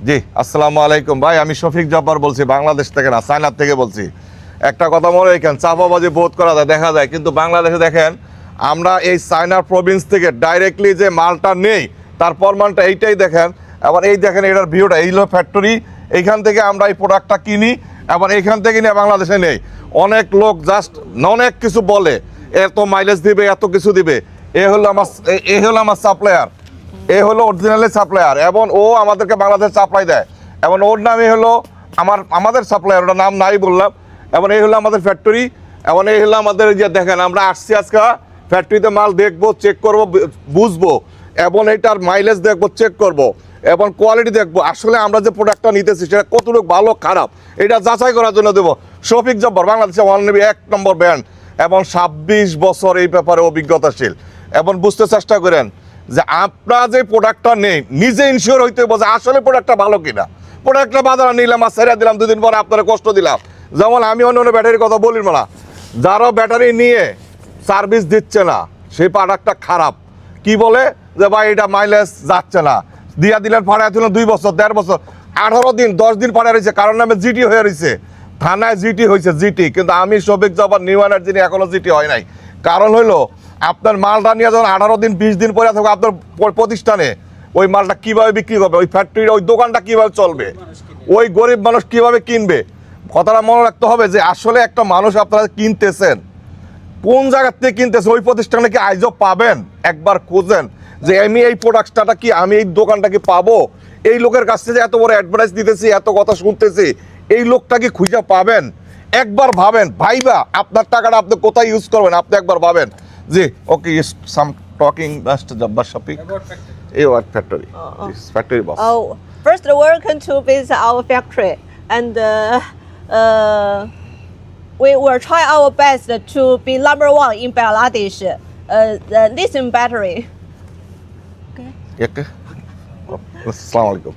জি আসসালামু আলাইকুম ভাই, আমি শফিক জব্বার বলছি, বাংলাদেশ থেকে না, চায়না থেকে বলছি। একটা কথা মনে রাখেন, চাপাবাজি বোধ করা যায়, দেখা যায়, কিন্তু বাংলাদেশে দেখেন আমরা এই চায়নার প্রভিন্স থেকে ডাইরেক্টলি যে মালটা নেই তার প্রমাণটা এইটাই দেখেন। আবার এই দেখেন এটার ভিউটা, এই হলো ফ্যাক্টরি, এইখান থেকে আমরা এই প্রোডাক্টটা কিনি, আবার এইখান থেকে নিয়ে বাংলাদেশে নেই। অনেক লোক জাস্ট অনেক কিছু বলে, এত মাইলেজ দিবে, এত কিছু দিবে। এ হলো আমার সাপ্লায়ার, এ হলো অরিজিনালি সাপ্লায়ার, এবং ও আমাদেরকে বাংলাদেশ সাপ্লাই দেয়, এবং ওর নামই হলো আমাদের সাপ্লায়ার, ওটার নাম নাই বললাম। এবং এই হলো আমাদের ফ্যাক্টরি, এবং এই হলো আমাদের যে দেখেন আমরা আসছি আজকে ফ্যাক্টরিতে মাল দেখবো, চেক করবো, বুঝবো, এবং এটার মাইলেজ দেখবো, চেক করবো, এবং কোয়ালিটি দেখবো, আসলে আমরা যে প্রোডাক্টটা নিতেছি সেটা কতটুকু ভালো খারাপ এটা যাচাই করার জন্য দেবো। শফিক জব্বার বাংলাদেশে ওয়ান এক নম্বর ব্র্যান্ড, এবং 26 বছর এই ব্যাপারে অভিজ্ঞতাশীল। এবং বুঝতে চেষ্টা করেন যে আপনারা যে প্রোডাক্টটা নেই নিজে ইনশিওর হইতে হবে যে আসলে প্রোডাক্টটা ভালো কিনা। প্রোডাক্টটা বাজারে নিলাম আর ছেড়ে দিলাম, 2 দিন পরে আপনারা কষ্ট দিলাম। যেমন আমি অন্য ব্যাটারির কথা বলি না, যারা ব্যাটারি নিয়ে সার্ভিস দিচ্ছে না সেই প্রোডাক্টটা খারাপ, কি বলে যে ভাই এটা মাইলেজ যাচ্ছে না, দিয়া দিলেন, ফাড়াই দিলেন 2 বছর 1.5 বছর 18 দিন 10 দিন ফাড়াই রয়েছে, কারণ নামে জিটি হয়ে রয়েছে, থানায় জিটি হয়েছে জিটি। কিন্তু আমি শফিক জব্বার নিউ এনার্জি নিয়ে এখনো জিটি হয় নাই। কারণ হইলো আপনার মালটা নিয়ে যখন 18 দিন 20 দিন পরে থাকবে আপনার প্রতিষ্ঠানে, ওই মালটা কিভাবে বিক্রি করবে, ওই ফ্যাক্টরি ওই দোকানটা কিভাবে চলবে, ওই গরিব মানুষ কিভাবে কিনবে। কথাটা মনে রাখতে হবে যে আসলে একটা মানুষ আপনারা কিনতেছেন, কোন জায়গার থেকে কিনতেছে, ওই প্রতিষ্ঠানে কি আইজও পাবেন, একবার খোঁজেন যে আমি এই প্রোডাক্টটা কি, আমি এই দোকানটা কি পাবো। এই লোকের কাছ থেকে এত বড় অ্যাডভার্টাইজ দিতেছি, এত কথা শুনতেছি, এই লোকটা কি খুঁজে পাবেন, একবার ভাবেন ভাইবা, আপনার টাকাটা আপনি কোথায় ইউজ করবেন, আপনি একবার ভাবেন। জি ওকে, সাম টকিং বাস্ট জব্বার শফিক এই work factory, factory boss. Oh, first, welcome to visit our factory, and we will try our best to be number 1 in Bangladesh. The lithium battery. Okay. আসসালামু আলাইকুম।